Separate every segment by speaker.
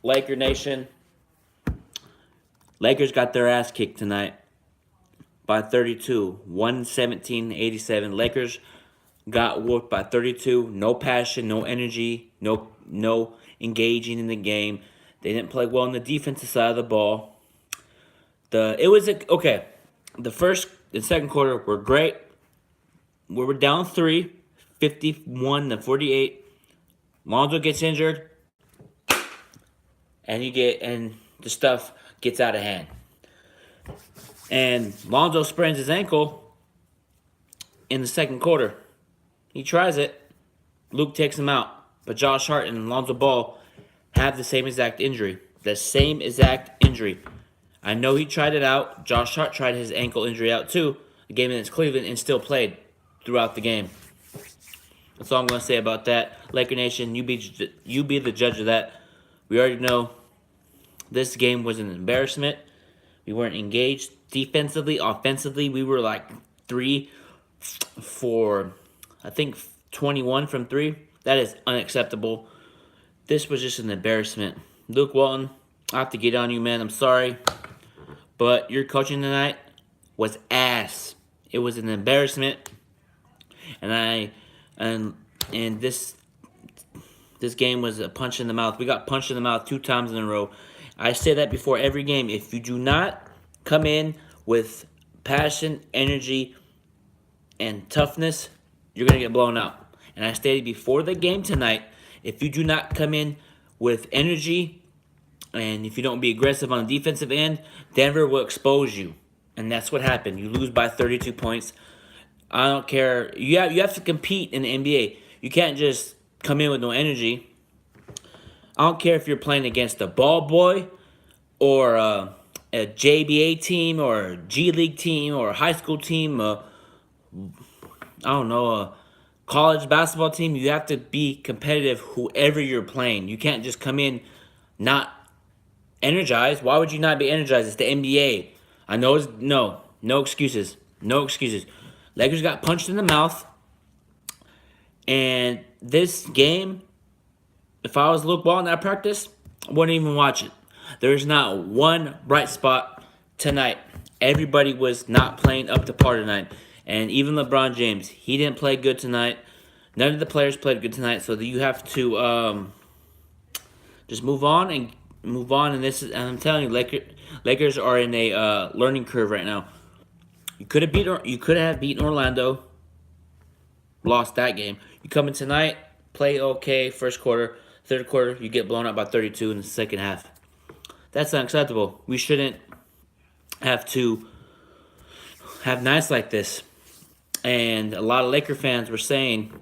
Speaker 1: Laker Nation. Lakers got their ass kicked tonight by 32, 117-87. Lakers got whooped by 32. No passion, no energy, no engaging in the game. They didn't play well on the defensive side of the ball. Okay. The first and second quarter were great. We were down 3, 51-48. Lonzo gets injured, and the stuff gets out of hand. And Lonzo sprains his ankle in the second quarter. He tries it. Luke takes him out. But Josh Hart and Lonzo Ball have the same exact injury. The same exact injury. I know he tried it out. Josh Hart tried his ankle injury out too. The game against Cleveland and still played throughout the game. That's all I'm going to say about that. Laker Nation, you be the judge of that. We already know this game was an embarrassment. We weren't engaged defensively. Offensively, we were like 3 for, I think, 21 from 3. That is unacceptable. This was just an embarrassment. Luke Walton, I have to get on you, man. I'm sorry. But your coaching tonight was ass. It was an embarrassment. And this game was a punch in the mouth. We got punched in the mouth 2 times in a row. I say that before every game. If you do not come in with passion, energy, and toughness, you're going to get blown out. And I stated before the game tonight, if you do not come in with energy and if you don't be aggressive on the defensive end, Denver will expose you. And that's what happened. You lose by 32 points. I don't care. You have to compete in the NBA. You can't just come in with no energy. I don't care if you're playing against a ball boy or a JBA team or a G League team or a high school team. I don't know, a college basketball team. You have to be competitive whoever you're playing. You can't just come in not energized. Why would you not be energized? It's the NBA. I know it's no excuses. No excuses. Lakers got punched in the mouth. And this game, if I was Luke Walton at practice, I wouldn't even watch it. There's not one bright spot tonight. Everybody was not playing up to par tonight. And even LeBron James, he didn't play good tonight. None of the players played good tonight. So you have to just move on. And I'm telling you, Lakers are in a learning curve right now. You could have beaten Orlando, lost that game. You come in tonight, play okay first quarter, third quarter, you get blown out by 32 in the second half. That's unacceptable. We shouldn't have to have nights like this. And a lot of Laker fans were saying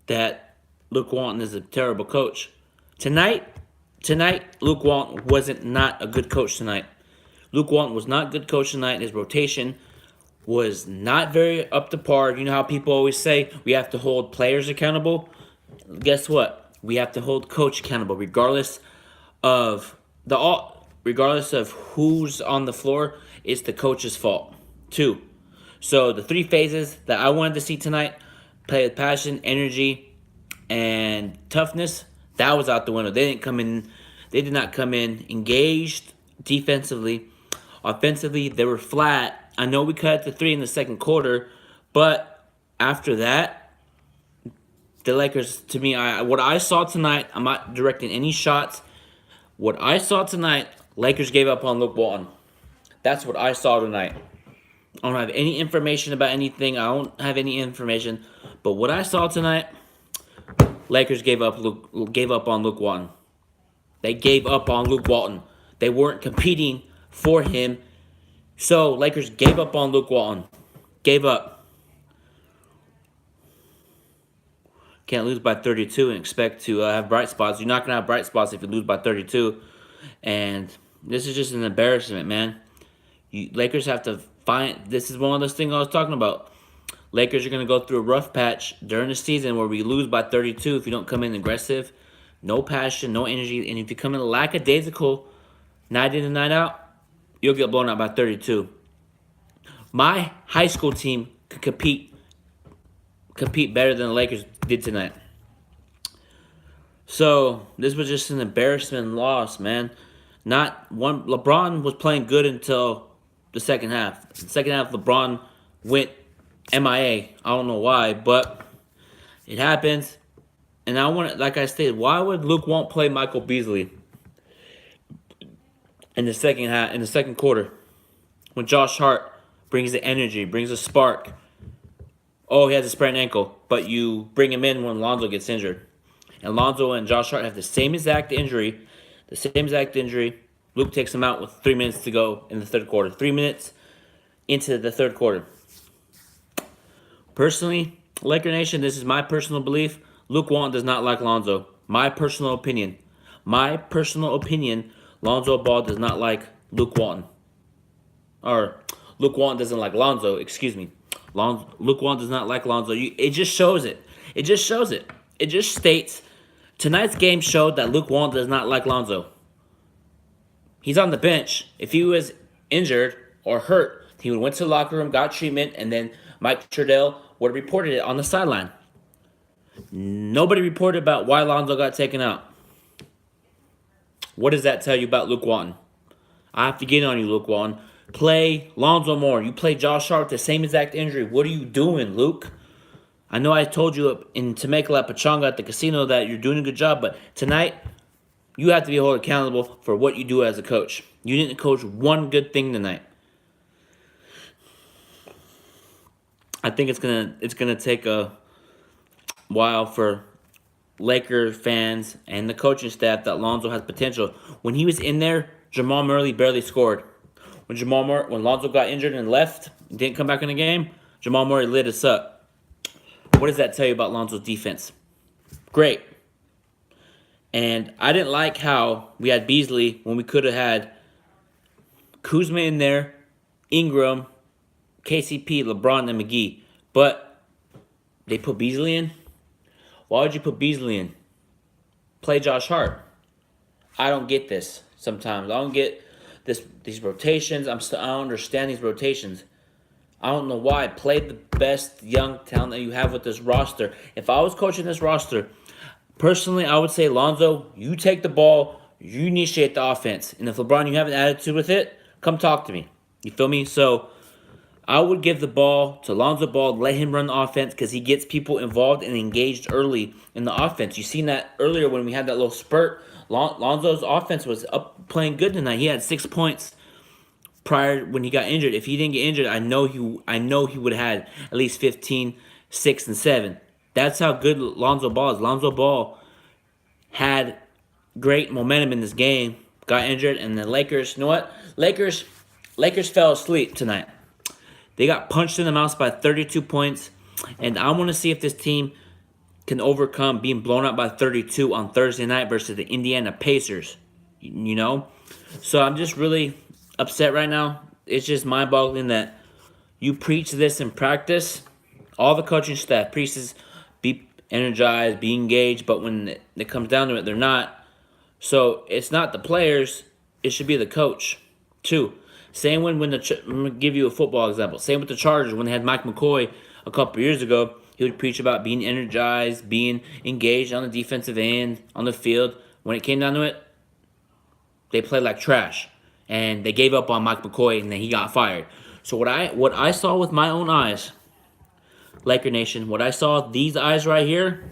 Speaker 1: that Luke Walton is a terrible coach. Tonight, Luke Walton wasn't not a good coach tonight. Luke Walton was not a good coach tonight. His rotation was not very up to par. You know how people always say we have to hold players accountable? Guess what? We have to hold coach accountable regardless of who's on the floor. It's the coach's fault too. So the 3 phases that I wanted to see tonight, play with passion, energy, and toughness, that was out the window. They did not come in engaged defensively. Offensively, they were flat. I know we cut it to 3 in the second quarter, but after that, the Lakers, to me, what I saw tonight, I'm not directing any shots. What I saw tonight, Lakers gave up on Luke Walton. That's what I saw tonight. I don't have any information about anything. I don't have any information. But what I saw tonight, Lakers gave up on Luke Walton. They gave up on Luke Walton. They weren't competing for him. So Lakers gave up on Luke Walton. Gave up. Can't lose by 32 and expect to have bright spots. You're not going to have bright spots if you lose by 32. And this is just an embarrassment, man. Lakers have to find... This is one of those things I was talking about. Lakers are going to go through a rough patch during the season where we lose by 32 if you don't come in aggressive. No passion, no energy. And if you come in lackadaisical, night in and night out, you'll get blown out by 32. My high school team could compete better than the Lakers did tonight. So this was just an embarrassment loss, man. Not one. LeBron was playing good until the second half. The second half, LeBron went MIA. I don't know why, but it happens. And I want, like I stated, why would Luke won't play Michael Beasley in the second half, in the second quarter, when Josh Hart brings the energy, brings a spark? Oh, he has a sprained ankle, but you bring him in when Lonzo gets injured. And Lonzo and Josh Hart have the same exact injury. The same exact injury. Luke takes him out with 3 minutes to go in the third quarter. 3 minutes into the third quarter. Personally, Laker Nation, this is my personal belief. Luke Walton does not like Lonzo. My personal opinion. My personal opinion, Lonzo Ball does not like Luke Walton. Or Luke Walton doesn't like Lonzo, excuse me. Luke Walton does not like Lonzo. It just shows it. It just shows it. It just states tonight's game showed that Luke Walton does not like Lonzo. He's on the bench. If he was injured or hurt, he would went to the locker room, got treatment, and then Mike Trudell would have reported it on the sideline. Nobody reported about why Lonzo got taken out. What does that tell you about Luke Walton? I have to get on you, Luke Walton. Play Lonzo more. You play Josh Hart with the same exact injury. What are you doing, Luke? I know I told you in Temecula Pachanga at the casino that you're doing a good job, but tonight you have to be held accountable for what you do as a coach. You didn't coach one good thing tonight. I think it's gonna take a while for Laker fans and the coaching staff that Lonzo has potential. When he was in there, Jamal Murray barely scored. When Lonzo got injured and left, didn't come back in the game, Jamal Murray lit us up. What does that tell you about Lonzo's defense? Great. And I didn't like how we had Beasley when we could have had Kuzma in there, Ingram, KCP, LeBron, and McGee. But they put Beasley in? Why would you put Beasley in? Play Josh Hart. I don't get this sometimes. I don't get these rotations. I don't understand these rotations. I don't know why. Play the best young talent that you have with this roster. If I was coaching this roster, personally, I would say, Lonzo, you take the ball, you initiate the offense. And if LeBron, you have an attitude with it, come talk to me. You feel me? So I would give the ball to Lonzo Ball, let him run the offense because he gets people involved and engaged early in the offense. You seen that earlier when we had that little spurt. Lonzo's offense was up playing good tonight. He had 6 points prior when he got injured. If he didn't get injured, I know he would have had at least 15, 6, and 7. That's how good Lonzo Ball is. Lonzo Ball had great momentum in this game, got injured, and the Lakers, you know what? Lakers fell asleep tonight. They got punched in the mouth by 32 points, and I want to see if this team can overcome being blown out by 32 on Thursday night versus the Indiana Pacers, you know? So I'm just really upset right now. It's just mind-boggling that you preach this in practice. All the coaching staff preaches be energized, be engaged, but when it comes down to it, they're not. So it's not the players. It should be the coach, too. Same when I'm going to give you a football example. Same with the Chargers when they had Mike McCoy a couple years ago. He would preach about being energized, being engaged on the defensive end, on the field. When it came down to it, they played like trash. And they gave up on Mike McCoy, and then he got fired. So what I saw with my own eyes, Laker Nation, what I saw with these eyes right here,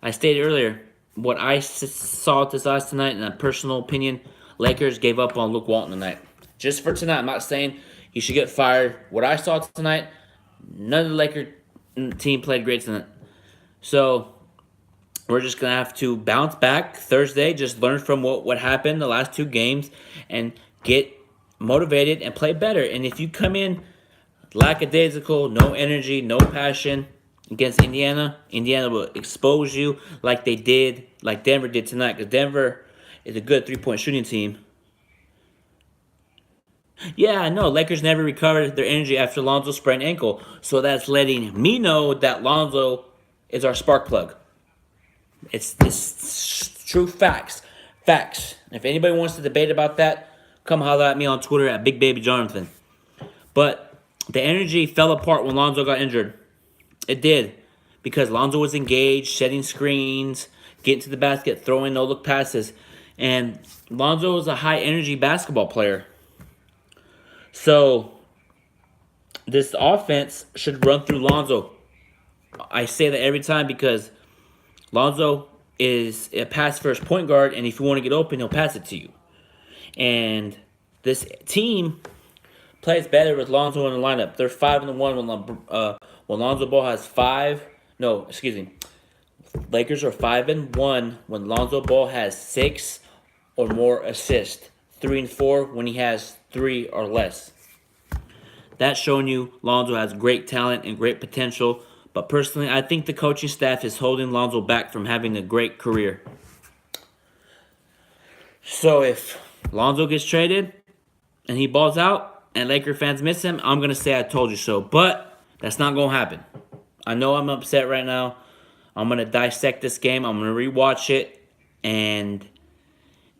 Speaker 1: I stated earlier, what I saw with this eyes tonight, in a personal opinion, Lakers gave up on Luke Walton tonight. Just for tonight, I'm not saying he should get fired. What I saw tonight, none of the Laker team played great tonight. So we're just going to have to bounce back Thursday, just learn from what happened the last two games, and get motivated and play better. And if you come in lackadaisical, no energy, no passion against Indiana will expose you like Denver did tonight. Because Denver is a good three-point shooting team. Yeah, I know. Lakers never recovered their energy after Lonzo's sprained ankle. So that's letting me know that Lonzo is our spark plug. It's true facts. Facts. If anybody wants to debate about that, come holler at me on Twitter at BigBabyJonathan. But the energy fell apart when Lonzo got injured. It did. Because Lonzo was engaged, setting screens, getting to the basket, throwing no-look passes. And Lonzo is a high-energy basketball player. So this offense should run through Lonzo. I say that every time because Lonzo is a pass-first point guard, and if you want to get open, he'll pass it to you. And this team plays better with Lonzo in the lineup. They're 5-1 when Lonzo Ball has 5. No, excuse me. Lakers are 5-1 when Lonzo Ball has 6 or more assists. 3-4 when he has 3 or less. That's showing you Lonzo has great talent and great potential. But personally, I think the coaching staff is holding Lonzo back from having a great career. So if Lonzo gets traded and he balls out and Laker fans miss him, I'm going to say I told you so. But that's not going to happen. I know I'm upset right now. I'm going to dissect this game. I'm going to rewatch it and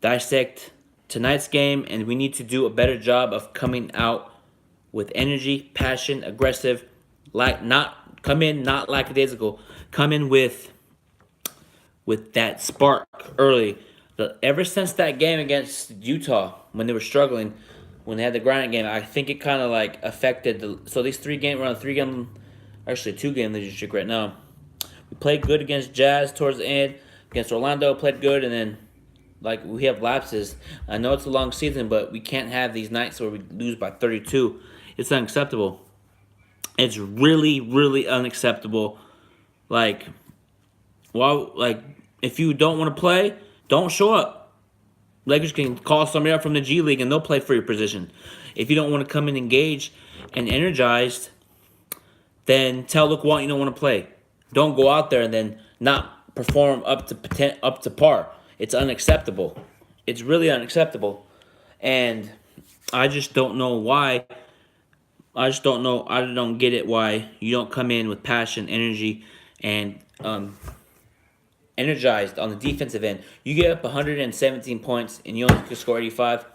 Speaker 1: dissect tonight's game. And we need to do a better job of coming out with energy, passion, aggressive, not lackadaisical. Come in with that spark early. Ever since that game against Utah, when they were struggling, when they had the grinding game, I think it kind of like affected. So these 3 games, we're on a 3-game, actually 2-game losing streak right now. We played good against Jazz towards the end. Against Orlando, played good, and then like we have lapses. I know it's a long season, but we can't have these nights where we lose by 32. It's unacceptable. It's really, really unacceptable. Like, if you don't want to play, don't show up. Lakers can call somebody up from the G League and they'll play for your position. If you don't want to come in engaged and energized, then tell Luke Walton you don't want to play. Don't go out there and then not perform up to par. It's unacceptable. It's really unacceptable. And I just don't know why. I just don't know. I don't get it why you don't come in with passion, energy, and energized on the defensive end. You get up 117 points and you only can score 85.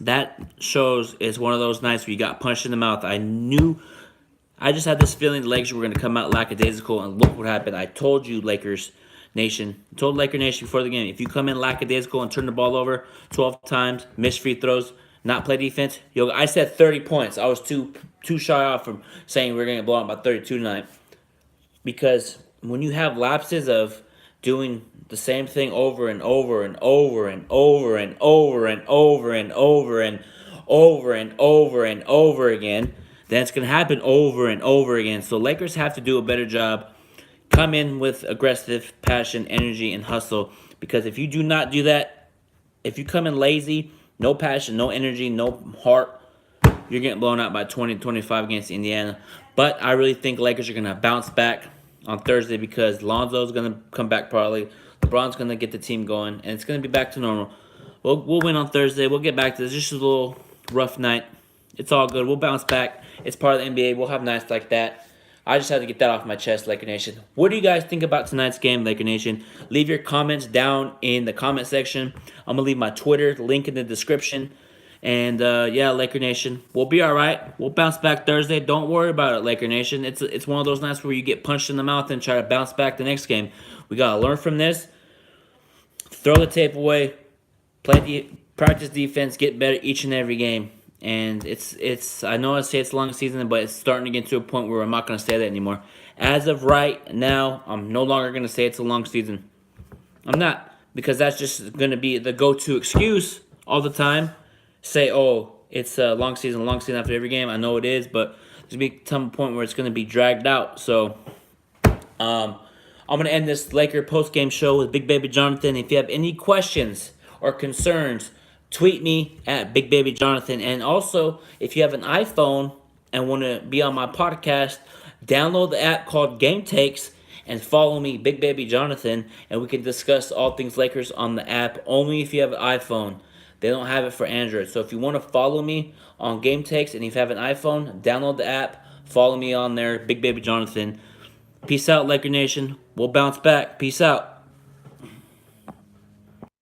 Speaker 1: That shows it's one of those nights where you got punched in the mouth. I just had this feeling the Lakers were going to come out lackadaisical, and look what happened. I told you, Lakers Nation. I told Laker Nation before the game, if you come in lackadaisical and turn the ball over 12 times, miss free throws, not play defense, I said 30 points. I was too shy off from saying we're going to blow out by 32 tonight. Because when you have lapses of doing the same thing over and over and over and over and over and over and over and over and over and over again, then it's going to happen over and over again. So Lakers have to do a better job. Come in with aggressive passion, energy, and hustle. Because if you do not do that, if you come in lazy, no passion, no energy, no heart, you're getting blown out by 20-25 against Indiana. But I really think Lakers are going to bounce back on Thursday because Lonzo's going to come back probably. LeBron's going to get the team going, and it's going to be back to normal. We'll win on Thursday. We'll get back to this. Just a little rough night. It's all good. We'll bounce back. It's part of the NBA. We'll have nights like that. I just had to get that off my chest, Laker Nation. What do you guys think about tonight's game, Laker Nation? Leave your comments down in the comment section. I'm going to leave my Twitter link in the description. And, yeah, Laker Nation, we'll be all right. We'll bounce back Thursday. Don't worry about it, Laker Nation. It's one of those nights where you get punched in the mouth and try to bounce back the next game. We got to learn from this. Throw the tape away. Practice defense. Get better each and every game. And it's I know I say it's a long season, but it's starting to get to a point where I'm not going to say that anymore. As of right now, I'm no longer going to say it's a long season. I'm not, because that's just going to be the go-to excuse all the time. Say, oh, it's a long season after every game. I know it is, but there's going to be some point where it's going to be dragged out. So, I'm going to end this Laker post-game show with Big Baby Jonathan. If you have any questions or concerns, tweet me at Big Baby Jonathan. And also, if you have an iPhone and want to be on my podcast, download the app called Game Takes and follow me, Big Baby Jonathan, and we can discuss all things Lakers on the app only if you have an iPhone. They don't have it for Android. So if you want to follow me on Game Takes and if you have an iPhone, download the app, follow me on there, Big Baby Jonathan. Peace out, Laker Nation. We'll bounce back. Peace out.